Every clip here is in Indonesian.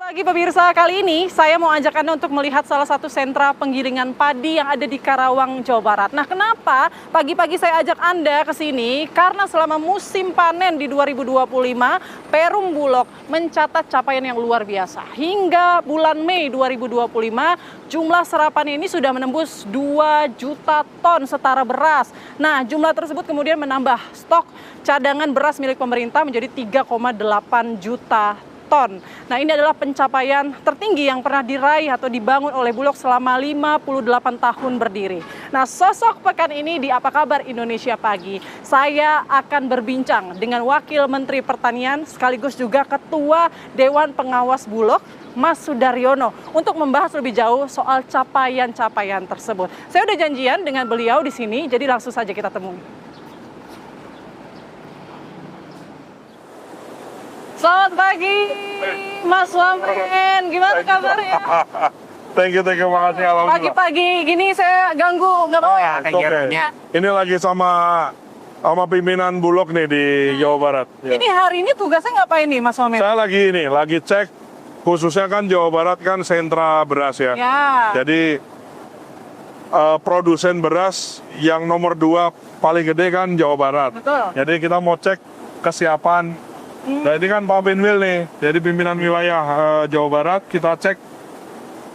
Pagi pemirsa, kali ini saya mau ajak Anda untuk melihat salah satu sentra penggilingan padi yang ada di Karawang, Jawa Barat. Nah, kenapa pagi-pagi saya ajak Anda ke sini? Karena selama musim panen di 2025, Perum Bulog mencatat capaian yang luar biasa. Hingga bulan Mei 2025, jumlah serapan ini sudah menembus 2 juta ton setara beras. Nah, jumlah tersebut kemudian menambah stok cadangan beras milik pemerintah menjadi 3,8 juta ton. Nah, ini adalah pencapaian tertinggi yang pernah diraih atau dibangun oleh Bulog selama 58 tahun berdiri. Nah, sosok pekan ini di Apa Kabar Indonesia Pagi, saya akan berbincang dengan Wakil Menteri Pertanian sekaligus juga Ketua Dewan Pengawas Bulog, Mas Sudaryono, untuk membahas lebih jauh soal capaian-capaian tersebut. Saya udah janjian dengan beliau di sini, jadi langsung saja kita temui. Selamat pagi, Mas Wamen. Gimana kabarnya? Thank you, makasih. Alhamdulillah. Pagi-pagi gini saya ganggu, nggak mau ya? Okay. Ini lagi sama pimpinan Bulog nih di Jawa Barat. Ya. Ini hari ini tugasnya ngapain nih, Mas Wamen? Saya lagi cek, khususnya kan Jawa Barat kan sentra beras ya. Jadi produsen beras yang nomor 2 paling gede kan Jawa Barat. Betul. Jadi kita mau cek kesiapan. Nah, ini kan Pak Pinwil nih, jadi pimpinan wilayah Jawa Barat, kita cek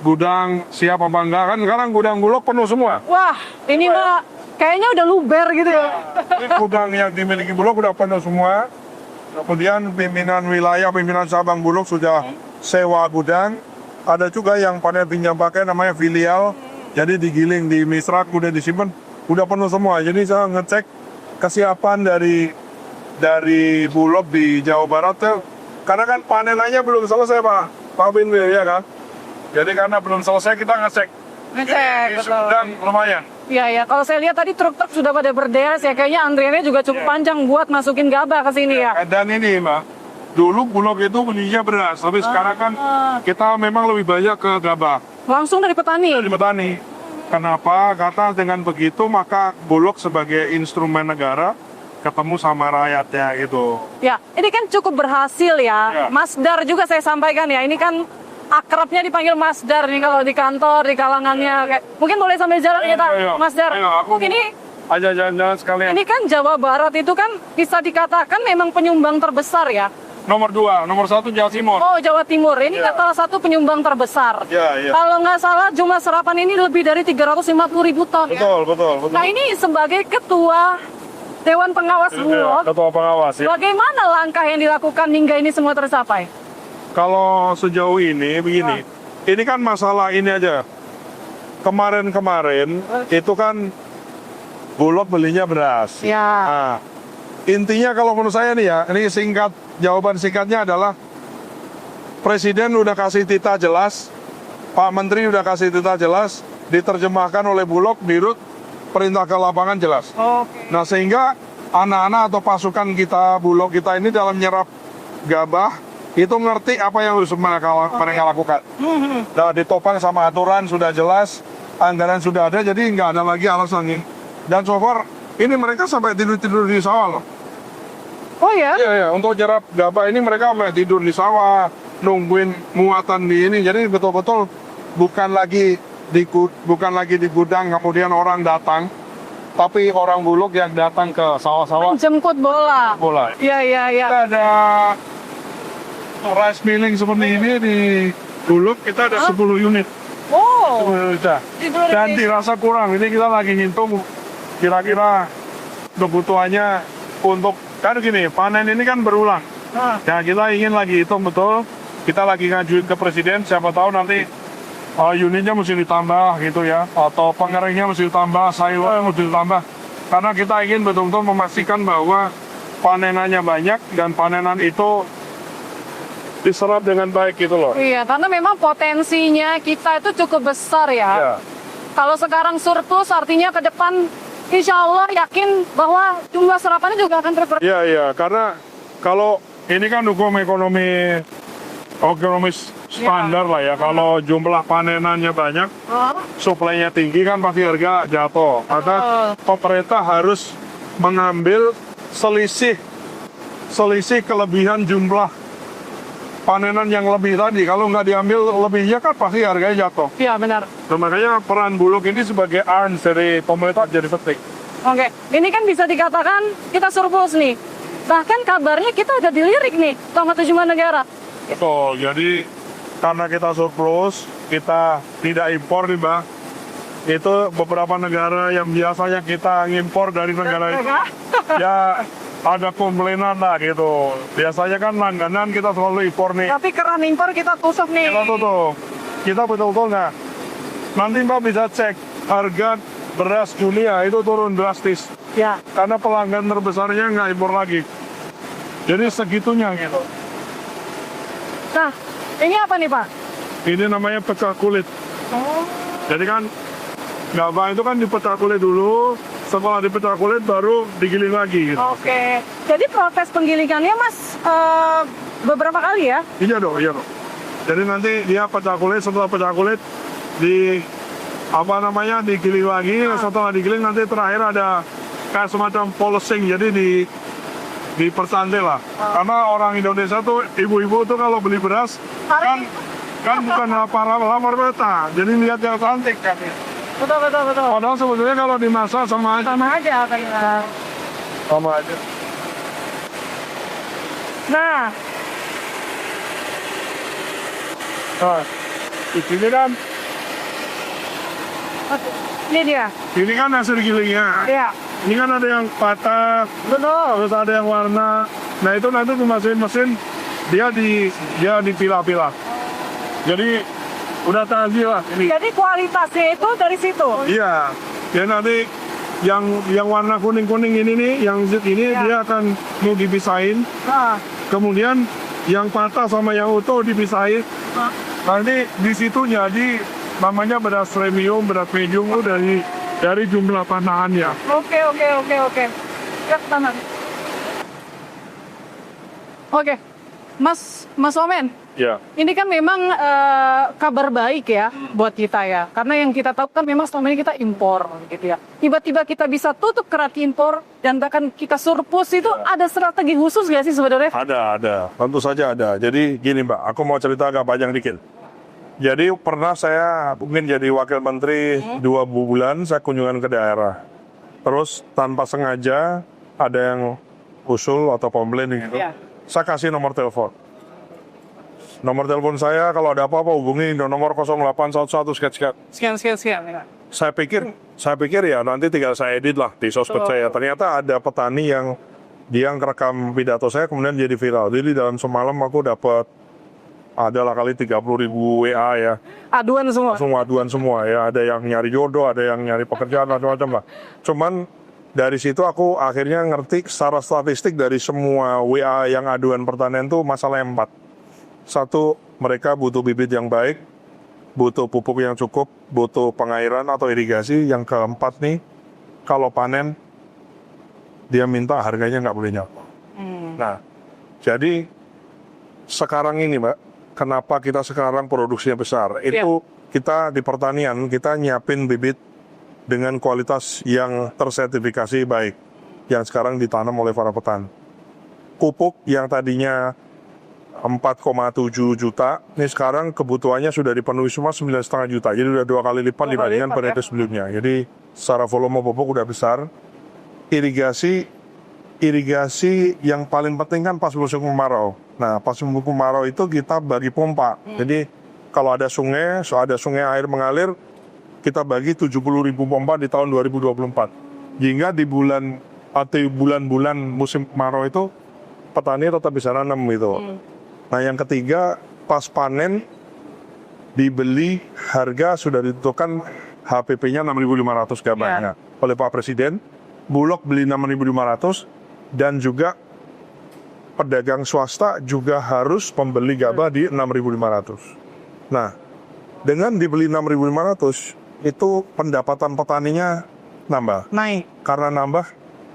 gudang siap apa enggak, kan sekarang gudang Bulog penuh semua. Wah, ini mah kayaknya udah luber gitu ya. Ini gudang yang dimiliki Bulog udah penuh semua, kemudian pimpinan wilayah, pimpinan cabang Bulog sudah sewa gudang, ada juga yang panen pinjam pakai namanya filial, jadi digiling di Misrak, udah disimpan, udah penuh semua, jadi saya ngecek kesiapan dari Bulog di Jawa Barat tuh, karena kan panenannya belum selesai Pak Pinwil ya kan. Jadi karena belum selesai kita ngecek Betul. Dan lumayan. Iya, kalau saya lihat tadi truk-truk sudah pada berdeas ya, kayaknya antriannya juga cukup panjang buat masukin gabah ke sini ya. Dan ini Mbak, dulu Bulog itu belinya beras, tapi sekarang kan kita memang lebih banyak ke gabah. Langsung dari petani? Dari petani. Kenapa? Karena dengan begitu maka Bulog sebagai instrumen negara ketemu sama rakyatnya gitu. Ya, ini kan cukup berhasil ya. Mas Dar juga saya sampaikan ya, ini kan akrabnya dipanggil Mas Dar nih kalau di kantor, di kalangannya. Mungkin boleh sambil jalan kita, Mas Dar. Ini aja jalan-jalan sekalian. Ini kan Jawa Barat itu kan bisa dikatakan memang penyumbang terbesar ya. Nomor 2, nomor 1 Jawa Timur. Oh, Jawa Timur. Ini salah satu penyumbang terbesar. Kalau nggak salah jumlah serapan ini lebih dari 350.000 ton. Betul. Nah, ini sebagai Ketua Dewan Pengawas Bulog, Ketua Pengawas ya. Bagaimana langkah yang dilakukan hingga ini semua tercapai? Kalau sejauh ini begini, ini kan masalah ini aja. Kemarin itu kan Bulog belinya beras. Nah, intinya kalau menurut saya nih ya, ini jawaban singkatnya adalah Presiden udah kasih tita jelas, Pak Menteri udah kasih tita jelas, diterjemahkan oleh Bulog, dirut, perintah ke lapangan jelas. Nah, sehingga anak-anak atau pasukan kita, Bulog kita ini dalam nyerap gabah, itu ngerti apa yang harus mereka lakukan. Nah, ditopang sama aturan sudah jelas, anggaran sudah ada, jadi nggak ada lagi alasan ini. Dan so far, ini mereka sampai tidur-tidur di sawah loh. Oh ya? Iya, untuk nyerap gabah ini mereka sampai tidur di sawah, nungguin muatan di ini, jadi betul-betul bukan lagi di gudang kemudian orang datang, tapi orang Bulog yang datang ke sawah-sawah menjemput bola. Iya. Kita ada rice milling seperti ini di Bulog, kita ada 10 unit. 10 unit. Dan dirasa kurang, ini kita lagi ngitung kira-kira kebutuhannya untuk, kan gini, panen ini kan berulang. Nah, kita ingin lagi hitung betul, kita lagi ngajuin ke Presiden, siapa tahu nanti unitnya mesti ditambah gitu ya, atau pengeringnya mesti ditambah, sayurnya mesti ditambah, karena kita ingin betul-betul memastikan bahwa panenannya banyak dan panenan itu diserap dengan baik gitu loh. Iya, karena memang potensinya kita itu cukup besar ya. Kalau sekarang surplus artinya ke depan insya Allah yakin bahwa jumlah serapannya juga akan terpenuhi. Iya, karena kalau ini kan hukum ekonomis standar lah ya. Kalau jumlah panenannya banyak, suplainya tinggi kan pasti harga jatuh. Maka pemerintah harus mengambil selisih kelebihan jumlah panenan yang lebih tadi. Kalau nggak diambil lebihnya kan pasti harganya jatuh. Iya, benar. Nah, makanya peran Bulog ini sebagai arm dari pemerintah jadi penting. Oke, ini kan bisa dikatakan kita surplus nih. Bahkan kabarnya kita ada dilirik nih sama sejumlah negara. Betul, jadi karena kita surplus, kita tidak impor nih Mbak. Itu beberapa negara yang biasanya kita ngimpor dari negara itu. Ya ada komplainan lah gitu. Biasanya kan langganan kita selalu impor nih. Tapi keran impor kita tutup nih. Kita tutup. Kita betul-betul nggak. Nanti Mbak bisa cek harga beras dunia itu turun drastis. Ya. Karena pelanggan terbesarnya nggak impor lagi. Jadi segitunya gitu. Nah, ini apa nih Pak? Ini namanya pecah kulit. Oh. Jadi kan gabah itu kan dipecah kulit dulu. Setelah dipecah kulit baru digiling lagi gitu. Oke. Jadi proses penggilingannya Mas beberapa kali ya? Iya dong, iya dong. Jadi nanti dia pecah kulit, setelah pecah kulit digiling lagi. Setelah digiling nanti terakhir ada kayak semacam polishing, jadi dipercantik lah. Karena orang Indonesia tuh, ibu-ibu tuh kalau beli beras kan bukan lamar peta, jadi lihat yang cantik kan. Betul. Padahal sebetulnya kalau dimasak sama aja Kayak. sama aja. Nah, Ini kan ini dia. hasil gilingnya. Iya. Ini kan ada yang patah, Betul. terus ada yang warna. Nah itu nanti dimasukin mesin, dia dipilah-pilah. Jadi udah tadi lah ini. Jadi kualitasnya itu dari situ. Iya. Ya nanti yang warna kuning-kuning ini nih, yang zit ini Ya. dia akan mau dipisahin. Nah, Kemudian yang patah sama yang utuh dipisahin. Nanti di situ jadi namanya beras premium, beras medium itu dari jumlah panahannya. Oke. Ya, tangan. Oke. Mas Omen, Ya. ini kan memang kabar baik ya buat kita ya. Karena yang kita tahu kan memang selama ini kita impor gitu ya. Tiba-tiba kita bisa tutup keran impor dan bahkan kita surplus itu ada strategi khusus nggak sih sebenarnya? Ada. Tentu saja ada. Jadi gini Mbak, aku mau cerita agak panjang dikit. Jadi pernah saya mungkin jadi wakil menteri 2 bulan, saya kunjungan ke daerah. Terus tanpa sengaja ada yang usul atau komplain gitu. Iya. Saya kasih nomor telepon. Nomor telepon saya kalau ada apa-apa hubungi nomor 0811 sekian. Sekian. Ya. Saya pikir ya nanti tinggal saya edit lah di sosmed saya. Ternyata ada petani yang dia ngerekam pidato saya kemudian jadi viral. Jadi dalam semalam aku dapat adalah kali 30.000 WA ya. Aduan semua. Aduan semua ya. Ada yang nyari jodoh, ada yang nyari pekerjaan, macam-macam lah. Cuman dari situ aku akhirnya ngerti secara statistik dari semua WA yang aduan pertanian tuh masalah yang 4. Satu, mereka butuh bibit yang baik, butuh pupuk yang cukup, butuh pengairan atau irigasi. Yang keempat nih, kalau panen, dia minta harganya nggak boleh nyapa. Nah, jadi sekarang ini Mbak, kenapa kita sekarang produksinya besar? Itu kita di pertanian, kita nyiapin bibit dengan kualitas yang tersertifikasi baik, yang sekarang ditanam oleh para petani. Pupuk yang tadinya 4,7 juta, ini sekarang kebutuhannya sudah dipenuhi semua 9,5 juta. Jadi udah 2 kali lipat dibandingkan periode sebelumnya. Jadi secara volume pupuk udah besar. Irigasi yang paling penting kan pas musim kemarau. Nah, pas musim kemarau itu kita bagi pompa. Jadi kalau ada sungai air mengalir, kita bagi 70.000 pompa di tahun 2024. Hingga di bulan-bulan musim kemarau itu petani tetap bisa nanam gitu. Nah, yang ketiga, pas panen dibeli harga sudah ditentukan HPP-nya 6.500 gabahnya oleh Pak Presiden. Bulog beli 6.500 dan juga pedagang swasta juga harus membeli gabah di 6.500. Nah, dengan dibeli 6.500 itu pendapatan petaninya nambah. Naik. Karena nambah,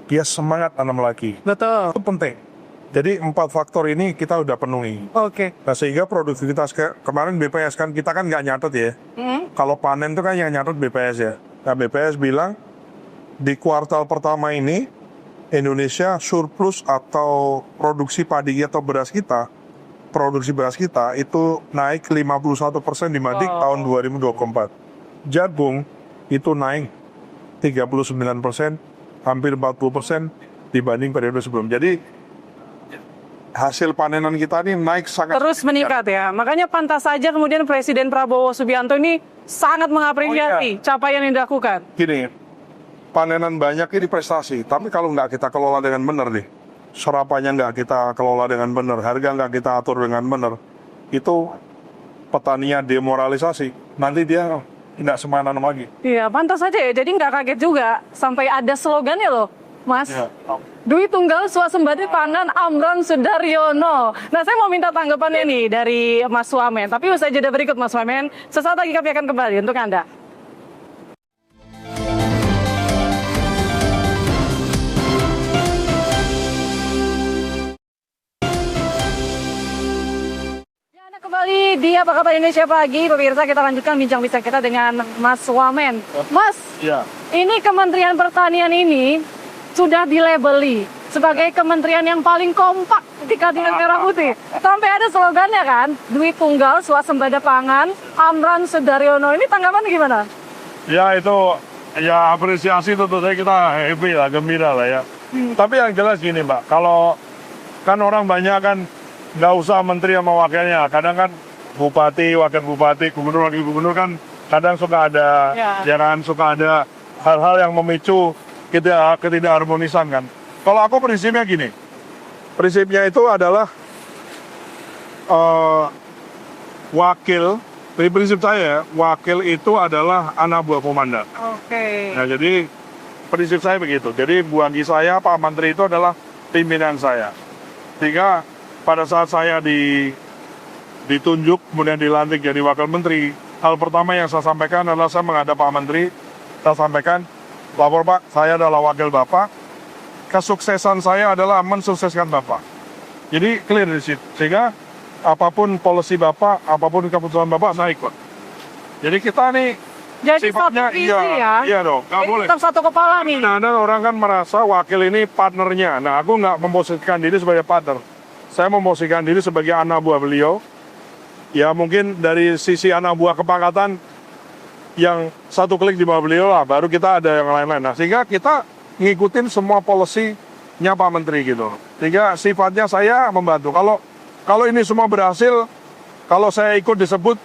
dia semangat tanam lagi. Betul. Itu penting. Jadi 4 faktor ini kita udah penuhi. Oke. Nah, sehingga produktivitas kemarin BPS kan kita kan nggak nyatet ya. Kalau panen itu kan yang nyatet BPS ya. Nah, BPS bilang di kuartal pertama ini Indonesia surplus atau produksi padi atau beras kita produksi beras kita itu naik 51% dibanding tahun 2024. Jagung itu naik 39%, hampir 40% dibanding periode sebelum. Jadi hasil panenan kita ini naik sangat terus meningkat ya. Makanya pantas saja kemudian Presiden Prabowo Subianto ini sangat mengapresiasi capaian yang dilakukan. Gini, panenan banyak ini prestasi, tapi kalau nggak kita kelola dengan benar nih, serapannya nggak kita kelola dengan benar, harga nggak kita atur dengan benar, itu petaninya demoralisasi, nanti dia tidak semanan lagi. Iya, pantas saja ya. Jadi nggak kaget juga sampai ada slogannya loh, Mas. Ya. Dwi Tunggal Swasembada Pangan Amran Sudaryono. Nah, saya mau minta tanggapannya nih dari Mas Wamen. Tapi usai jeda berikut, Mas Wamen, sesaat lagi kami akan kembali untuk Anda. Kembali di Apa Kabar Indonesia Pagi, pemirsa, kita lanjutkan bincang-bincang kita dengan Mas Wamen. Mas, Ya. ini Kementerian Pertanian ini sudah dilabeli sebagai kementerian yang paling kompak di Kabinet Merah Putih. Sampai ada slogannya kan, Dwi Tunggal Swasembada Pangan Amran Sudaryono. Ini tanggapan gimana? Ya itu, ya apresiasi tentu saja kita happy lah, gembira lah ya. Tapi yang jelas gini Mbak, kalau kan orang banyak kan nggak usah menteri sama wakilnya, kadang kan bupati, wakil bupati, gubernur, wakil gubernur kan kadang suka ada, jangan suka ada hal-hal yang memicu ketidakharmonisan kan. Kalau aku prinsipnya gini, prinsipnya itu adalah wakil, prinsip saya wakil itu adalah anak buah komandan. Oke. Nah jadi prinsip saya begitu. Jadi bagi saya Pak Menteri itu adalah pimpinan saya. Sehingga pada saat saya ditunjuk kemudian dilantik jadi wakil menteri, hal pertama yang saya sampaikan adalah saya menghadap Pak Menteri, saya sampaikan, lapor Pak, saya adalah wakil Bapak, kesuksesan saya adalah mensukseskan Bapak. Jadi clear di situ. Sehingga apapun policy Bapak, apapun keputusan Bapak, saya ikut. Jadi kita nih jadi sifatnya satu visi ya? Iya dong, nggak boleh. Tetap satu kepala nih. Nah, ada orang kan merasa wakil ini partnernya. Nah, aku nggak memposisikan diri sebagai partner. Saya memposisikan diri sebagai anak buah beliau. Ya mungkin dari sisi anak buah kepangkatan yang satu klik di bawah beliau lah, baru kita ada yang lain-lain. Nah, sehingga kita ngikutin semua polisi-nya Pak Menteri gitu. Sehingga sifatnya saya membantu. Kalau ini semua berhasil, kalau saya ikut disebut,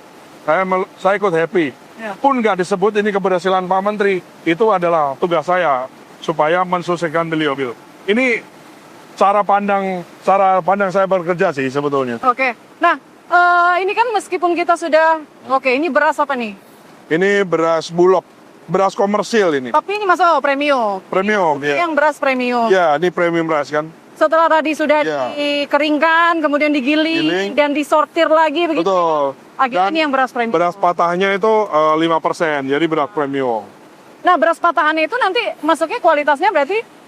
saya ikut happy. Ya. Pun nggak disebut ini keberhasilan Pak Menteri, itu adalah tugas saya supaya mensukseskan beliau. Ini cara pandang saya bekerja sih sebetulnya. Oke. Nah, ini kan meskipun kita sudah, ini beras apa nih? Ini beras Bulog, beras komersil ini. Tapi ini masuk premium. Premium, Ini ya. yang beras premium. Ya, ini premium beras kan. Setelah tadi sudah Ya. dikeringkan, kemudian digiling, Giling. dan disortir lagi begitu. Betul. Akhirnya Dan ini yang beras premium. beras patahnya itu 5%, jadi beras premium. Nah, beras patahannya itu nanti masuknya kualitasnya berarti?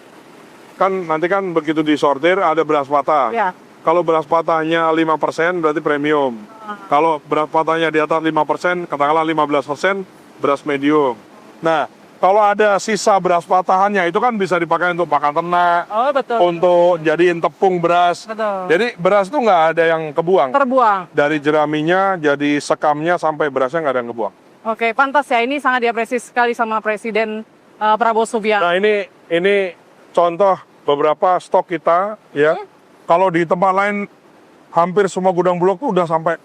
Nanti kan begitu disortir ada beras patah. Ya. Kalau beras patahnya 5% berarti premium. Kalau beras patahnya di atas 5%, katakanlah 15%, beras medium. Nah, kalau ada sisa beras patahannya itu kan bisa dipakai untuk pakan ternak, Oh, betul. untuk jadiin tepung beras. Betul. Jadi beras itu nggak ada yang kebuang. Terbuang. Dari jeraminya, jadi sekamnya sampai berasnya nggak ada yang kebuang. Oke, pantas ya. Ini sangat diapresiasi sekali sama Presiden Prabowo Subianto. Nah ini contoh beberapa stok kita ya. Kalau di tempat lain hampir semua gudang Bulog tuh udah sampai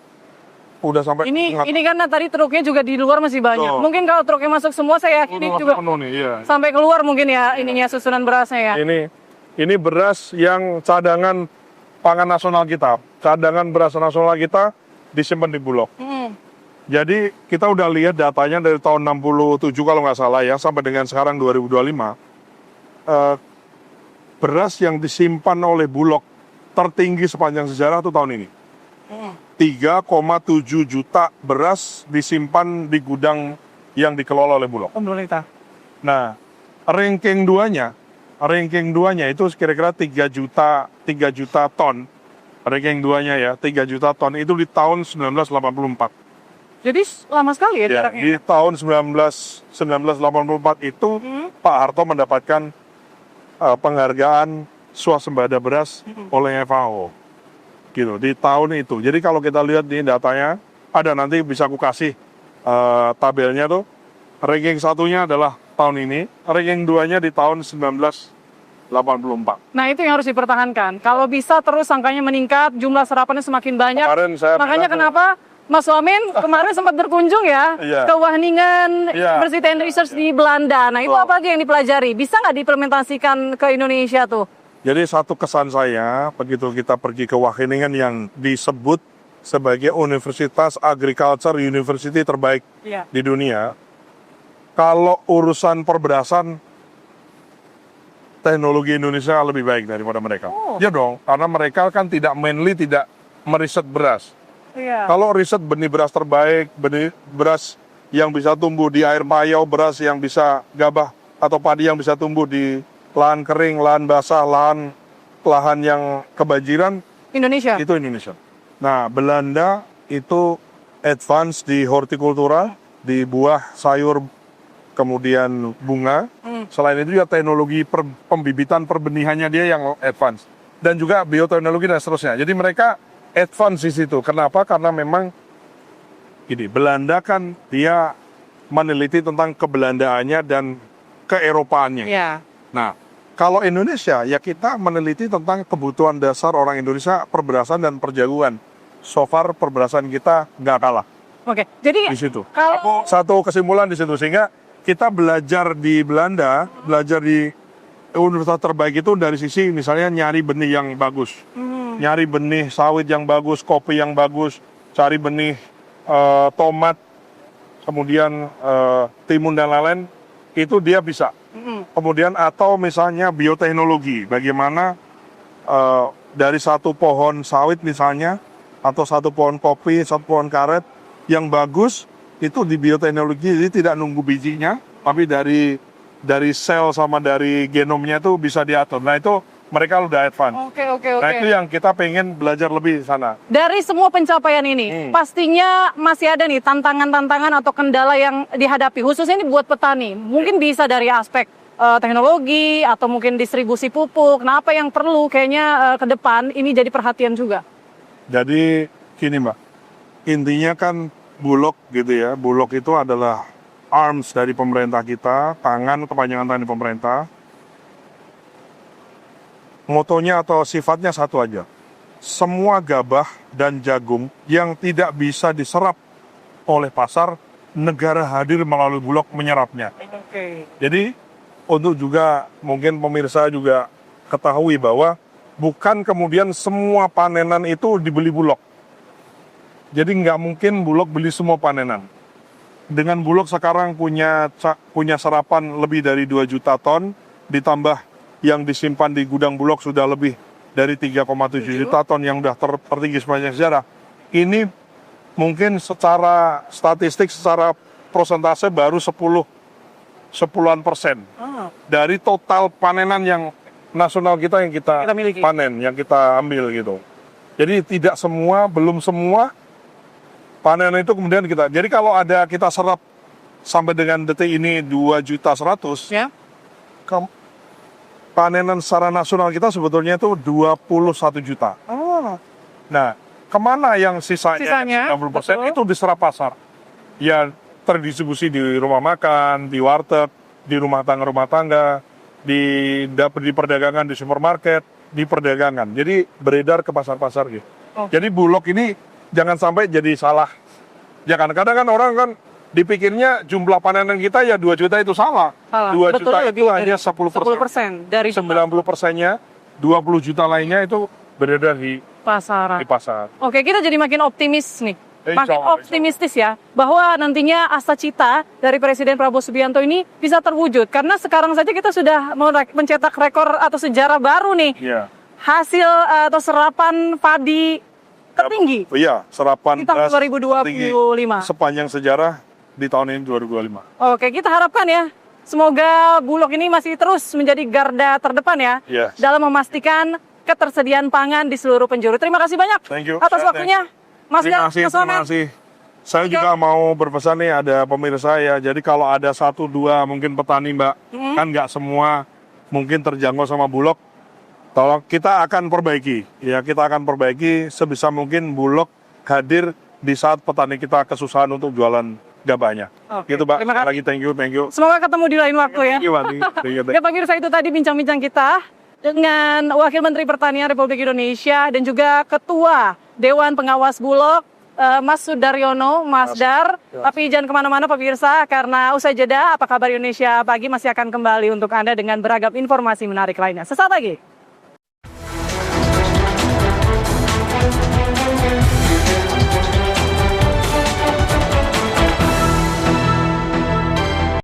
Ini karena tadi truknya juga di luar masih banyak. Betul. Mungkin kalau truknya masuk semua, saya yakin ini juga penuh nih, iya. sampai keluar mungkin ya ininya susunan berasnya ya. Ini beras yang cadangan pangan nasional kita, cadangan beras nasional kita disimpan di Bulog. Jadi kita udah lihat datanya dari tahun 67 kalau nggak salah ya, sampai dengan sekarang 2025. Beras yang disimpan oleh Bulog tertinggi sepanjang sejarah itu tahun ini. 3,7 juta beras disimpan di gudang yang dikelola oleh Bulog. Pemerintah. Nah, ranking 2-nya itu kira-kira 3 juta ton. Ranking 2-nya ya, 3 juta ton itu di tahun 1984. Jadi lama sekali ya Ya, jaraknya. di tahun 1984 itu Pak Harto mendapatkan penghargaan swasembada beras oleh FAO. gitu di tahun itu. Jadi kalau kita lihat di datanya, ada nanti bisa aku kasih tabelnya tuh. Ranking satunya adalah tahun ini, ranking 2-nya di tahun 1984. Nah, itu yang harus dipertahankan. Kalau bisa terus angkanya meningkat, jumlah serapannya semakin banyak. Makanya kenapa Mas Wamen kemarin sempat berkunjung ya ke Wageningen University and Research di Belanda. Nah, itu apa aja yang dipelajari? Bisa nggak diimplementasikan ke Indonesia tuh? Jadi satu kesan saya, begitu kita pergi ke Wageningen yang disebut sebagai Universitas Agriculture University terbaik di dunia, kalau urusan perberasan, teknologi Indonesia lebih baik daripada mereka. Ya dong, karena mereka kan tidak meriset beras. Kalau riset benih beras terbaik, benih beras yang bisa tumbuh di air payau, beras yang bisa gabah atau padi yang bisa tumbuh di lahan kering, lahan basah, lahan yang kebanjiran, itu Indonesia. Nah, Belanda itu advance di hortikultura, di buah, sayur, kemudian bunga. Selain itu juga teknologi pembibitan perbenihannya dia yang advance. Dan juga bioteknologi dan seterusnya. Jadi mereka advance di situ. Kenapa? Karena memang gini, Belanda kan dia meneliti tentang kebelandaannya dan keeropaannya. Nah, kalau Indonesia ya kita meneliti tentang kebutuhan dasar orang Indonesia, perberasan dan perjaguan. So far perberasan kita nggak kalah. Jadi di situ. Kalau satu kesimpulan di situ, sehingga kita belajar di Belanda, belajar di universitas terbaik itu dari sisi misalnya nyari benih yang bagus, nyari benih sawit yang bagus, kopi yang bagus, cari benih tomat, kemudian timun dan lain-lain, itu dia bisa. Kemudian atau misalnya bioteknologi, bagaimana dari satu pohon sawit misalnya, atau satu pohon kopi, satu pohon karet yang bagus, itu di bioteknologi, jadi tidak nunggu bijinya, tapi dari sel sama dari genomnya itu bisa diatur. Nah itu mereka udah advance. Nah itu yang kita pengen belajar lebih di sana. Dari semua pencapaian ini, pastinya masih ada nih tantangan-tantangan atau kendala yang dihadapi, khususnya ini buat petani. Mungkin bisa dari aspek teknologi atau mungkin distribusi pupuk. Nah apa yang perlu kayaknya ke depan ini jadi perhatian juga? Jadi gini Mbak, intinya kan Bulog gitu ya, Bulog itu adalah arms dari pemerintah kita, kepanjangan tangan pemerintah. Motonya atau sifatnya satu aja, semua gabah dan jagung yang tidak bisa diserap oleh pasar, negara hadir melalui Bulog menyerapnya. Jadi untuk juga mungkin pemirsa juga ketahui bahwa bukan kemudian semua panenan itu dibeli Bulog. Jadi nggak mungkin Bulog beli semua panenan. Dengan Bulog sekarang punya serapan lebih dari 2 juta ton, ditambah yang disimpan di gudang Bulog sudah lebih dari 3,7 juta ton yang sudah tertinggi sepanjang sejarah. Ini mungkin secara statistik, secara persentase baru 10-an persen dari total panenan yang nasional kita yang kita panen, yang kita ambil gitu. Jadi tidak semua, belum semua panenan itu kemudian kita. Jadi kalau ada kita serap sampai dengan detik ini 2.100.000, panenan secara nasional kita sebetulnya itu 21 juta. Nah, kemana yang sisanya 90% itu diserap pasar. Ya terdistribusi di rumah makan, di warteg, di rumah tangga, di perdagangan, di supermarket, di perdagangan. Jadi beredar ke pasar-pasar gitu. Jadi Bulog ini jangan sampai jadi salah. Ya kadang-kadang kan orang kan dipikirnya jumlah panenan kita ya 2 juta itu salah. 2 juta itu hanya 10%. Dari 90%-nya, 20 juta lainnya itu beredar di pasar. Oke, kita jadi makin optimis nih. Makin optimistis ya, bahwa nantinya asa cita dari Presiden Prabowo Subianto ini bisa terwujud. Karena sekarang saja kita sudah mencetak rekor atau sejarah baru nih. Hasil atau serapan padi tertinggi. Iya, serapan di tahun 2025. Sepanjang sejarah di tahun ini 2025. Oke, kita harapkan ya, semoga Bulog ini masih terus menjadi garda terdepan ya, dalam memastikan ketersediaan pangan di seluruh penjuru. Terima kasih banyak atas waktunya, Mas. Terima kasih. Saya juga mau berpesan nih, ada pemirsa ya, jadi kalau ada 1-2 mungkin petani Mbak, kan nggak semua mungkin terjangkau sama Bulog. Tolong kita akan perbaiki, ya kita akan perbaiki sebisa mungkin Bulog hadir di saat petani kita kesusahan untuk jualan gabahnya. Oke, Gitu Pak. terima kasih. Lagi thank you. Semoga ketemu di lain waktu ya. Thank you, Pak. Thank you. Ya pemirsa, itu tadi bincang-bincang kita dengan Wakil Menteri Pertanian Republik Indonesia dan juga Ketua Dewan Pengawas Bulog, Mas Sudaryono, Mas Dar. Tapi jangan kemana-mana pemirsa, karena usai jeda Apa Kabar Indonesia Pagi masih akan kembali untuk Anda dengan beragam informasi menarik lainnya. Sesaat lagi.